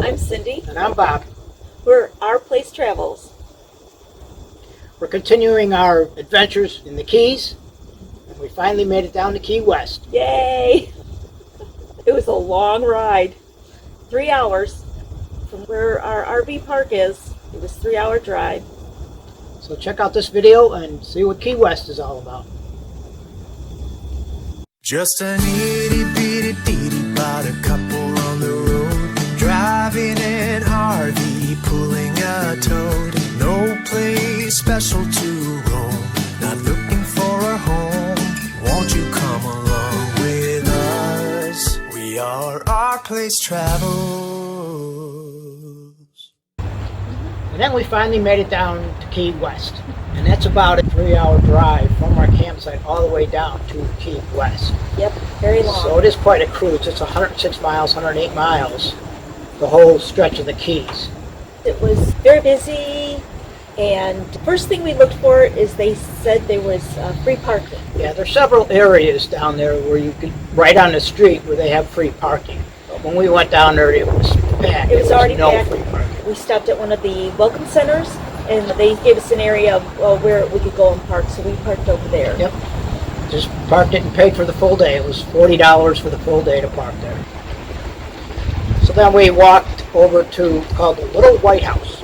I'm Cindy. And I'm Bob. We're RPlaceTravels. We're continuing our adventures in the Keys, and we finally made it down to Key West. Yay! It was a long ride. 3 hours from where our RV park is. It was a 3-hour drive. So check out this video and see what Key West is all about. Just an itty bitty ditty about a couple on the road, driving an RV, pulling a toad. No place special to roam, not looking for a home. Won't you come along with us? We are RPlaceTravels. And then we finally made it down to Key West. And that's about a 3-hour drive from our campsite all the way down to Key West. Yep, very long. So it is quite a cruise. It's 106 miles, 108 miles, the whole stretch of the Keys. It was very busy, and the first thing we looked for is they said there was free parking. Yeah, there's several areas down there where you could, right on the street where they have free parking. But when we went down there, it was packed. It was already no packed. free parking. We stopped at one of the welcome centers, and they gave us an area of where we could go and park, so we parked over there. Yep. Just parked it and paid for the full day. It was $40 for the full day to park there. So then we walked over to called the Little White House.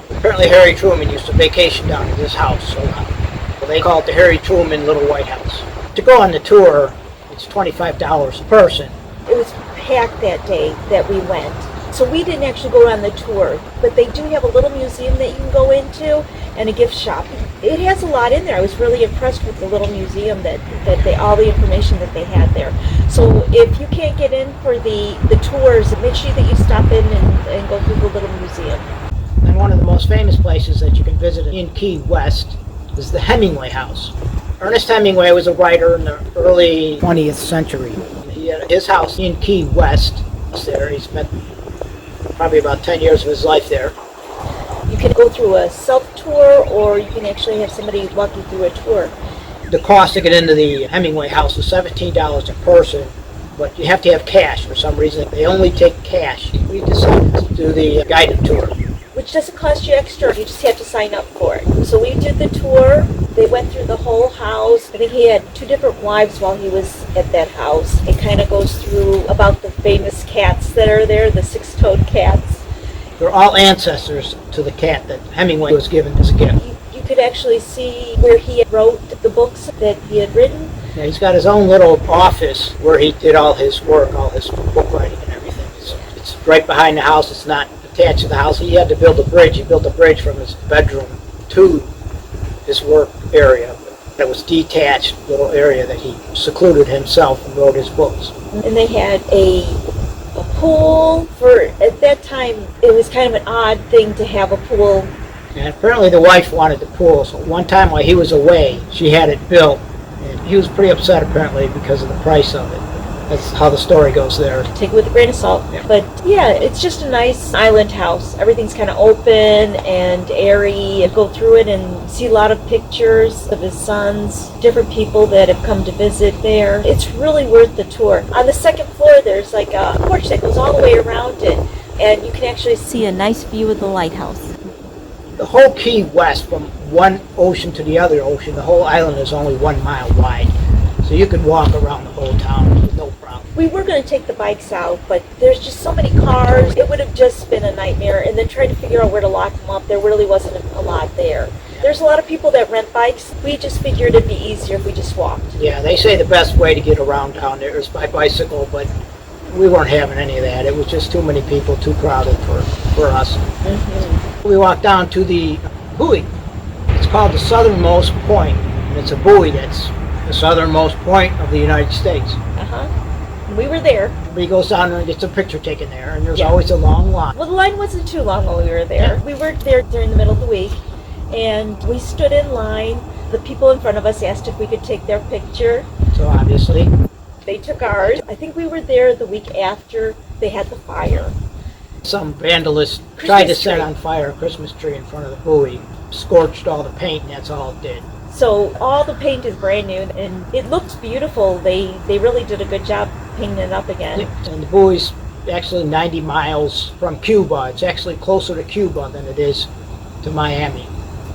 Apparently Harry Truman used to vacation down at this house, so they call it the Harry Truman Little White House. To go on the tour, it's $25 a person. It was packed that day that we went. So we didn't actually go on the tour, but they do have a little museum that you can go into and a gift shop. It has a lot in there. I was really impressed with the little museum that all the information that they had there. So if you can't get in for the tours, make sure that you stop in and go through the little museum. And one of the most famous places that you can visit in Key West is the Hemingway House. Ernest Hemingway was a writer in the early 20th century. He had his house in Key West. There, he spent probably about 10 years of his life there. You can go through a self-tour, or you can actually have somebody walk you through a tour. The cost to get into the Hemingway House is $17 a person, but you have to have cash for some reason. They only take cash. We decided to do the guided tour. Which doesn't cost you extra, you just have to sign up for it. So we did the tour. They went through the whole house. I think he had 2 different wives while he was at that house. It kind of goes through about the famous cats that are there, the 6-toed cats. They're all ancestors to the cat that Hemingway was given as a gift. You could actually see where he wrote the books that he had written. Yeah, he's got his own little office where he did all his work, all his book writing and everything. It's right behind the house. It's not attached to the house. He had to build a bridge. He built a bridge from his bedroom to his work area. That was detached little area that he secluded himself and wrote his books. And they had a pool. At that time, it was kind of an odd thing to have a pool. And apparently the wife wanted the pool, so one time while he was away, she had it built. And he was pretty upset apparently because of the price of it. That's how the story goes there. Take it with a grain of salt. Yeah. But yeah, it's just a nice island house. Everything's kind of open and airy. You go through it and see a lot of pictures of his sons, different people that have come to visit there. It's really worth the tour. On the second floor, there's like a porch that goes all the way around it, and you can actually see a nice view of the lighthouse. The whole Key West, from one ocean to the other ocean, the whole island is only 1 mile wide. So you could walk around the whole town with no problem. We were going to take the bikes out, but there's just so many cars. It would have just been a nightmare. And then trying to figure out where to lock them up, there really wasn't a lot there. There's a lot of people that rent bikes. We just figured it'd be easier if we just walked. Yeah, they say the best way to get around town there is by bicycle, but we weren't having any of that. It was just too many people, too crowded for us. Mm-hmm. We walked down to the buoy. It's called the Southernmost Point, and it's a buoy that's the southernmost point of the United States. We were there. Everybody goes down there and gets a picture taken there, and there's Yeah. always a long line. Well, the line wasn't too long while we were there. Yeah. We were there during the middle of the week, and we stood in line. The people in front of us asked if we could take their picture. So obviously, They took ours. I think we were there the week after they had the fire. some vandalist tried to Christmas set tree. on fire a Christmas tree in front of the buoy, scorched all the paint, and that's all it did. So all the paint is brand new, and it looks beautiful. They really did a good job painting it up again. And the buoy's actually 90 miles from Cuba. It's actually closer to Cuba than it is to Miami.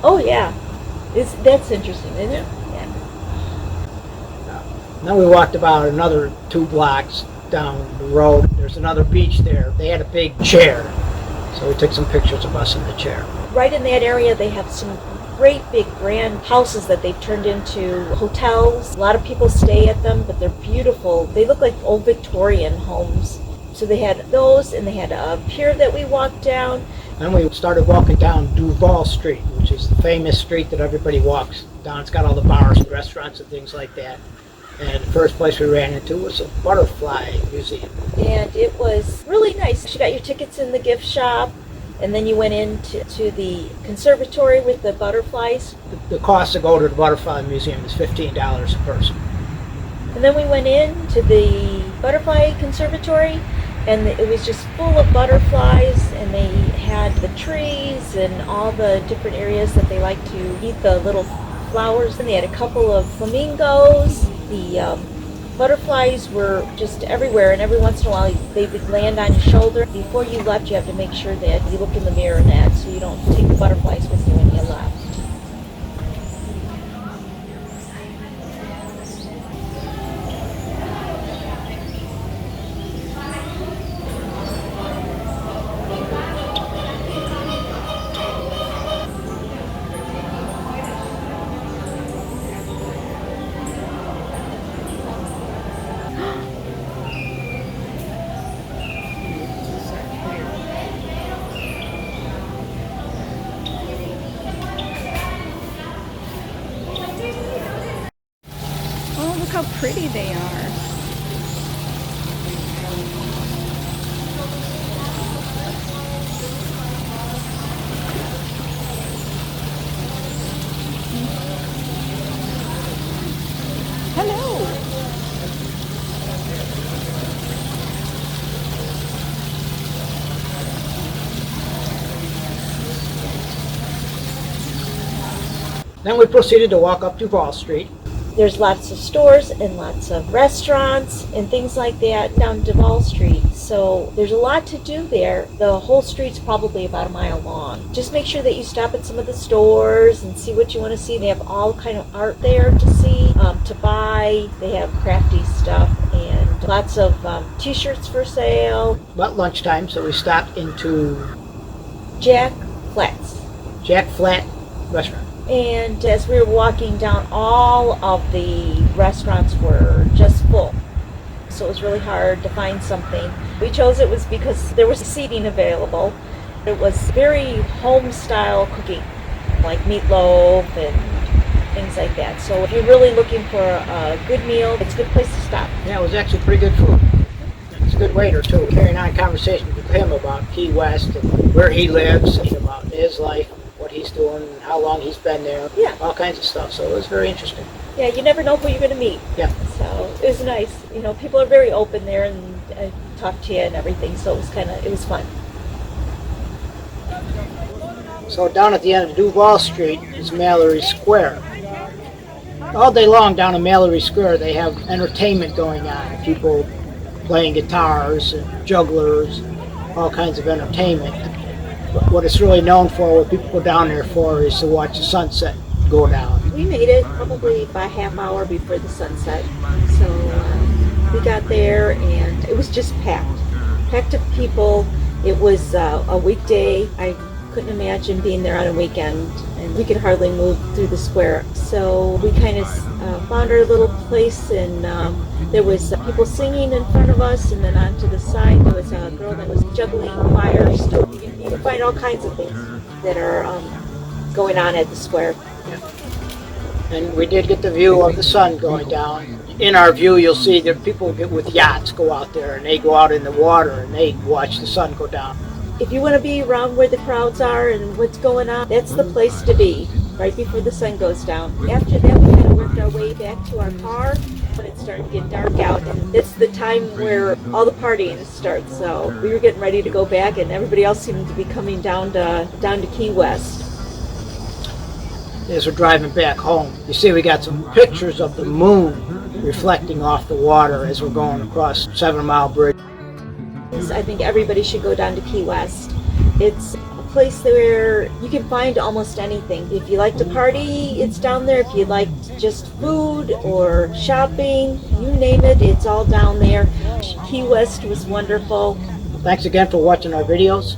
Oh yeah, that's interesting, isn't it? Yeah. Then we walked about another 2 blocks down the road. There's another beach there. They had a big chair, so we took some pictures of us in the chair. Right in that area, they have some great big grand houses that they've turned into hotels. A lot of people stay at them, but they're beautiful. They look like old Victorian homes. So they had those, and they had a pier that we walked down. Then we started walking down Duval Street, which is the famous street that everybody walks down. It's got all the bars and restaurants and things like that. And the first place we ran into was a butterfly museum. And it was really nice. You got your tickets in the gift shop, and then you went into the conservatory with the butterflies. The cost to go to the butterfly museum is $15 a person. And then we went into the butterfly conservatory, and it was just full of butterflies, and they had the trees and all the different areas that they like to eat the little flowers. And they had a couple of flamingos. The butterflies were just everywhere, and every once in a while they would land on your shoulder. Before you left, you have to make sure that you look in the mirror and that, so you don't take the butterflies with you when you left. Oh, look how pretty they are. Hello. Then we proceeded to walk up Duval Street. There's lots of stores and lots of restaurants and things like that down Duval Street. So there's a lot to do there. The whole street's probably about a mile long. Just make sure that you stop at some of the stores and see what you want to see. They have all kind of art there to see, to buy. They have crafty stuff and lots of t-shirts for sale. About lunchtime, so we stopped into Jack Flat's. Jack Flat Restaurant. And as we were walking down, all of the restaurants were just full. So it was really hard to find something. We chose it was because there was seating available. It was very home-style cooking, like meatloaf and things like that. So if you're really looking for a good meal, it's a good place to stop. Yeah, it was actually pretty good food. It's a good waiter, too. Carrying on conversation with him about Key West and where he lives and about his life, what he's doing, how long he's been there, Yeah. all kinds of stuff. So it was very interesting. Yeah, you never know who you're going to meet. Yeah. So it was nice. You know, people are very open there and talk to you and everything. So it was fun. So down at the end of Duval Street is Mallory Square. All day long down in Mallory Square they have entertainment going on. People playing guitars and jugglers, all kinds of entertainment. But what it's really known for, what people go down there for, is to watch the sunset go down. We made it probably about a half hour before the sunset. So we got there and it was just packed of people. It was a weekday. I couldn't imagine being there on a weekend, and we could hardly move through the square. So we kind of found our little place, and there was people singing in front of us, and then on to the side there was a girl that was juggling fires. You can find all kinds of things that are going on at the square. And we did get the view of the sun going down. In our view, you'll see that people with yachts go out there, and they go out in the water and they watch the sun go down. If you want to be around where the crowds are and what's going on, that's the place to be, right before the sun goes down. After that, we kind of worked our way back to our car when it started to get dark out. And it's the time where all the partying starts. So we were getting ready to go back, and everybody else seemed to be coming down to Key West. As we're driving back home, you see we got some pictures of the moon reflecting off the water as we're going across 7 Mile Bridge. I I think everybody should go down to Key West. It's a place where you can find almost anything. If you like to party, it's down there. If you like just food or shopping, you name it, it's all down there. Key West was wonderful. Thanks again for watching our videos.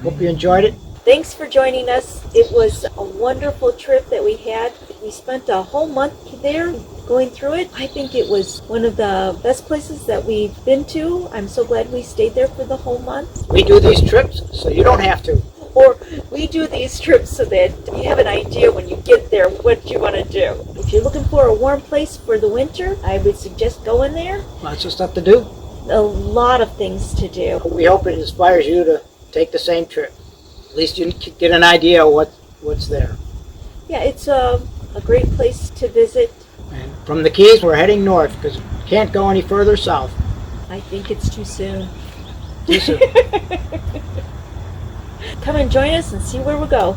Hope you enjoyed it. Thanks for joining us. It was a wonderful trip that we had. We spent a whole month there going through it. I think it was one of the best places that we've been to. I'm so glad we stayed there for the whole month. We do these trips so you don't have to. Or we do these trips so that you have an idea when you get there what you want to do. If you're looking for a warm place for the winter, I would suggest going there. Lots of stuff to do. A lot of things to do. We hope it inspires you to take the same trip. At least you can get an idea of what's there. Yeah, it's a great place to visit. And from the Keys, we're heading north because we can't go any further south. I think it's too soon. Too soon. Come and join us and see where we go.